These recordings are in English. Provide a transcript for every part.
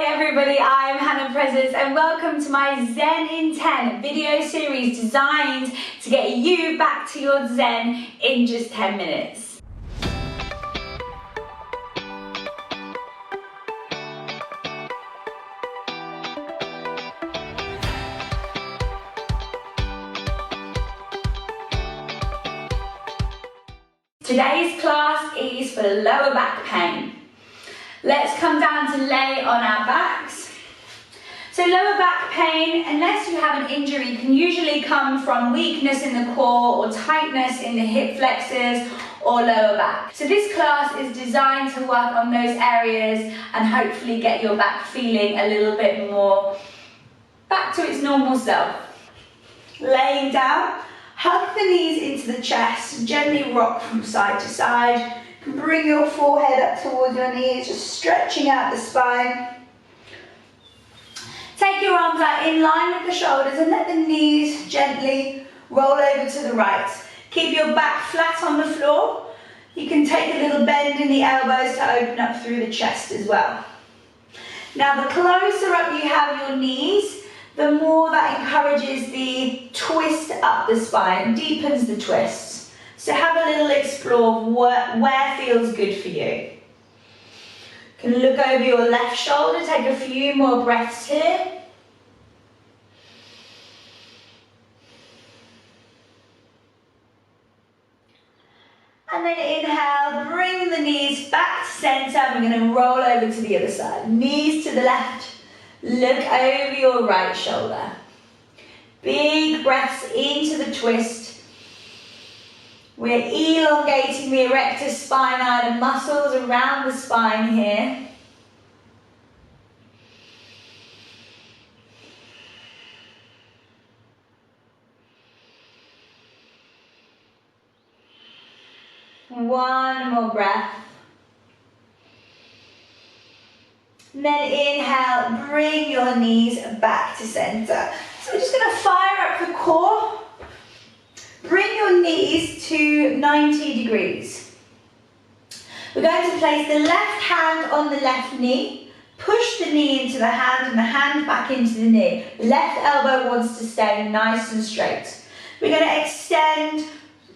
everybody, I'm HMR Prisons and welcome to my Zen in 10 video series designed to get you back to your Zen in just 10 minutes. Today's class is for lower back pain. Let's come down to lay on our backs. So lower back pain, unless you have an injury, can usually come from weakness in the core or tightness in the hip flexors or lower back. So this class is designed to work on those areas and hopefully get your back feeling a little bit more back to its normal self. Laying down. Hug the knees into the chest, gently rock from side to side. You can bring your forehead up towards your knees, just stretching out the spine. Take your arms out in line with the shoulders and let the knees gently roll over to the right. Keep your back flat on the floor. You can take a little bend in the elbows to open up through the chest as well. Now the closer up you have your knees, the more that encourages the twist up the spine, deepens the twists. So have a little explore of where feels good for you. You can look over your left shoulder, take a few more breaths here. And then inhale, bring the knees back to center. We're going to roll over to the other side. Knees to the left. Look over your right shoulder. Big breaths into the twist. We're elongating the erector spinae, the muscles around the spine here. One more breath. And then inhale, bring your knees back to center. So we're just going to fire up the core. Bring your knees to 90 degrees. We're going to place the left hand on the left knee. Push the knee into the hand and the hand back into the knee. Left elbow wants to stay nice and straight. We're going to extend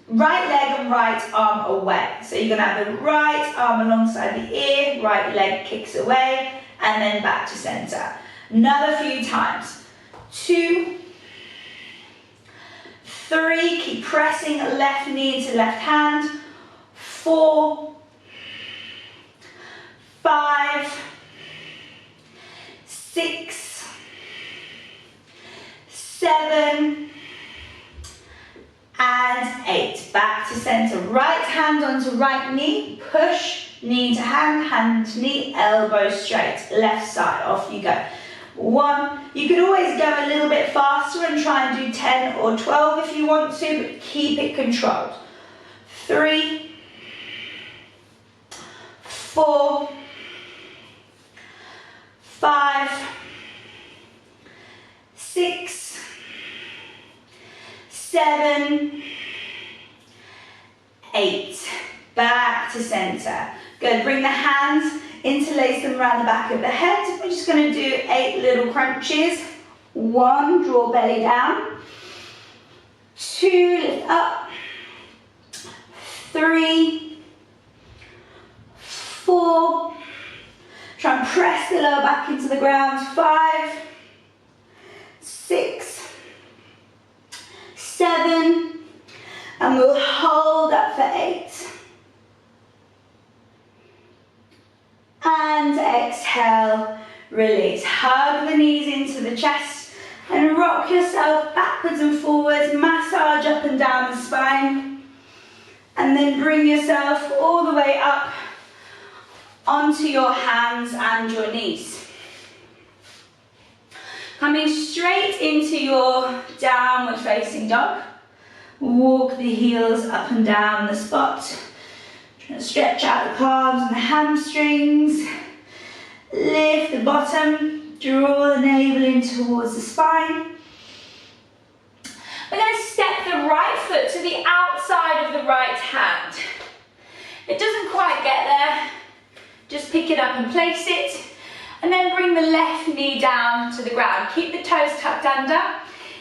right leg and right arm away. So you're going to have the right arm alongside the ear, right leg kicks away, and then back to center. Another few times. 2, 3, keep pressing left knee into left hand. 4, 5, 6, 7, and 8. Back to center. Right hand onto right knee. Push. Knee to hand, hand to knee, elbow straight, left side, off you go. 1, you could always go a little bit faster and try and do 10 or 12 if you want to, but keep it controlled. 3, 4, 5, 6, 7, 8. Back to center. Good, bring the hands, interlace them around the back of the head. We're just going to do 8 little crunches. 1, draw belly down. 2, lift up. 3, 4, try and press the lower back into the ground. 5, 6, 7, and we'll hold up for 8. And exhale, release. Hug the knees into the chest and rock yourself backwards and forwards. Massage up and down the spine. And then bring yourself all the way up onto your hands and your knees. Coming straight into your downward facing dog. Walk the heels up and down the spot. Trying to stretch out the calves and the hamstrings. Lift the bottom, draw the navel in towards the spine. We're going to step the right foot to the outside of the right hand. If it doesn't quite get there, just pick it up and place it. And And then bring the left knee down to the ground. Keep the toes tucked under.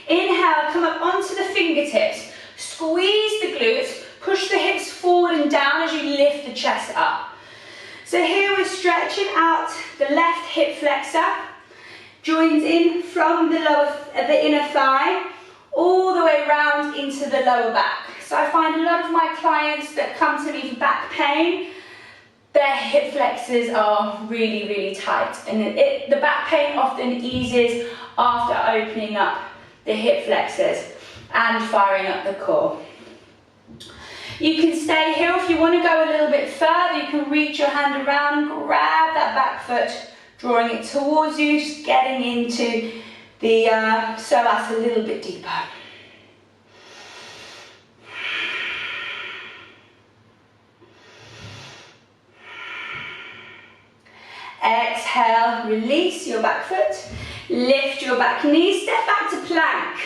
Inhale, come up onto the fingertips. Squeeze the glutes. Push the hips forward and down as you lift the chest up. So here we're stretching out the left hip flexor. Joins in from the inner thigh, all the way round into the lower back. So I find a lot of my clients that come to me for back pain, their hip flexors are really, really tight. And the back pain often eases after opening up the hip flexors and firing up the core. You can stay here. If you want to go a little bit further, you can reach your hand around and grab that back foot, drawing it towards you, just getting into the psoas a little bit deeper. Exhale, release your back foot, lift your back knee, step back to plank.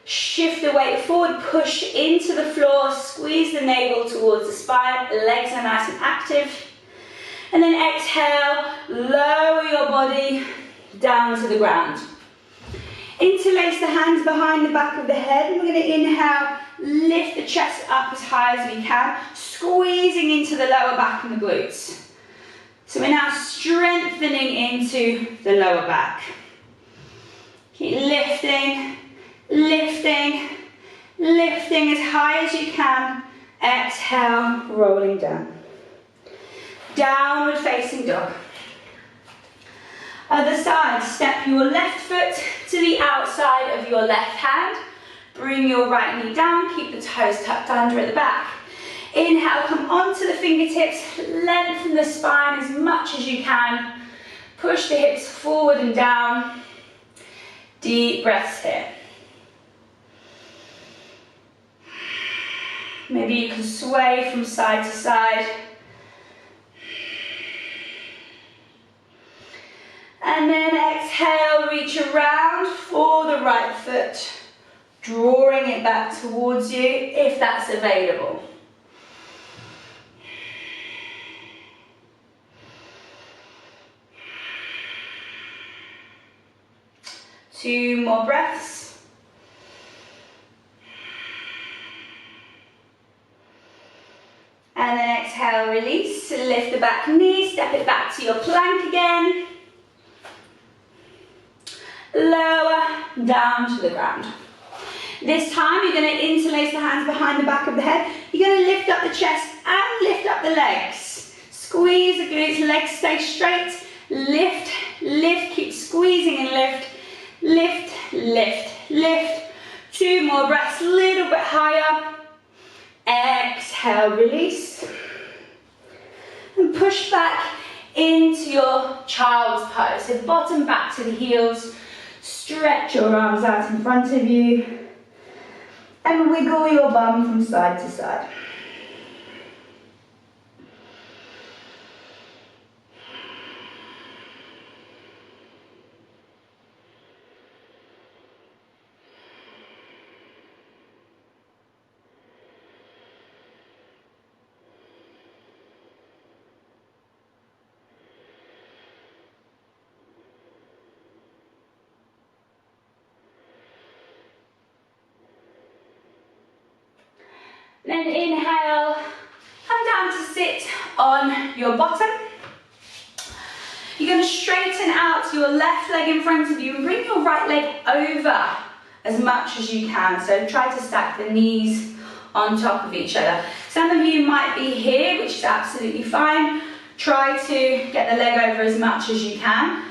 Shift the weight forward, push into the floor, squeeze the navel towards the spine, legs are nice and active. And then exhale, lower your body down to the ground. Interlace the hands behind the back of the head. And we're going to inhale, lift the chest up as high as we can, squeezing into the lower back and the glutes. So we're now strengthening into the lower back. Keep lifting, lifting, lifting as high as you can. Exhale, rolling down. Downward facing dog. Other side, step your left foot to the outside of your left hand. Bring your right knee down, keep the toes tucked under at the back. Inhale, come onto the fingertips, lengthen the spine as much as you can. Push the hips forward and down. Deep breaths here. Maybe you can sway from side to side. And then exhale, reach around for the right foot, drawing it back towards you if that's available. Two more breaths. And then exhale, release, lift the back knee, step it back to your plank again. Lower, down to the ground. This time you're going to interlace the hands behind the back of the head. You're going to lift up the chest and lift up the legs. Squeeze the glutes, legs stay straight. Lift, lift, keep squeezing and lift. Lift, lift, lift. Two more breaths, a little bit higher. Exhale, release. And push back into your child's pose. So bottom back to the heels. Stretch your arms out in front of you. And wiggle your bum from side to side. Then inhale, come down to sit on your bottom. You're going to straighten out your left leg in front of you and bring your right leg over as much as you can. So try to stack the knees on top of each other. Some of you might be here, which is absolutely fine. Try to get the leg over as much as you can.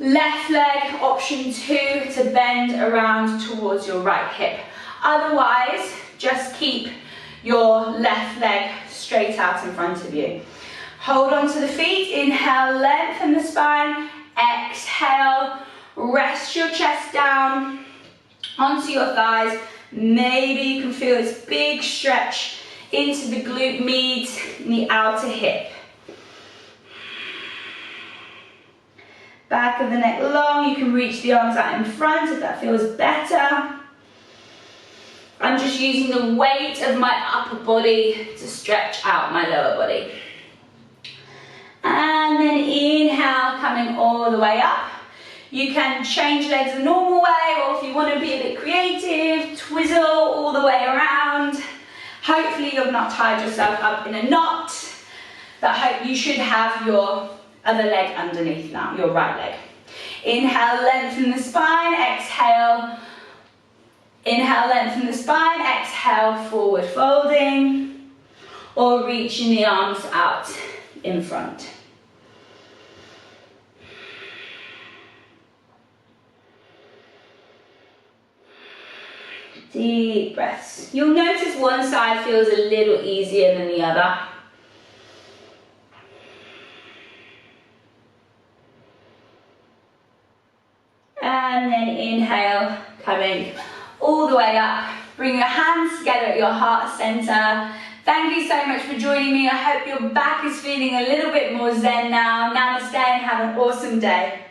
Left leg, option 2, to bend around towards your right hip. Otherwise, just keep your left leg straight out in front of you. Hold on to the feet, inhale, lengthen the spine, exhale, rest your chest down onto your thighs. Maybe you can feel this big stretch into the glute med and the outer hip. Back of the neck long, you can reach the arms out in front if that feels better. I'm just using the weight of my upper body to stretch out my lower body. And then inhale, coming all the way up. You can change legs the normal way, or if you want to be a bit creative, twizzle all the way around. Hopefully you've not tied yourself up in a knot, but you should have your other leg underneath now, your right leg. Inhale, lengthen the spine, exhale. Inhale, lengthen the spine, exhale, forward folding, or reaching the arms out in front. Deep breaths. You'll notice one side feels a little easier than the other. And then inhale, coming all the way up. Bring your hands together at your heart center. Thank you so much for joining me. I hope your back is feeling a little bit more zen now. Namaste and have an awesome day.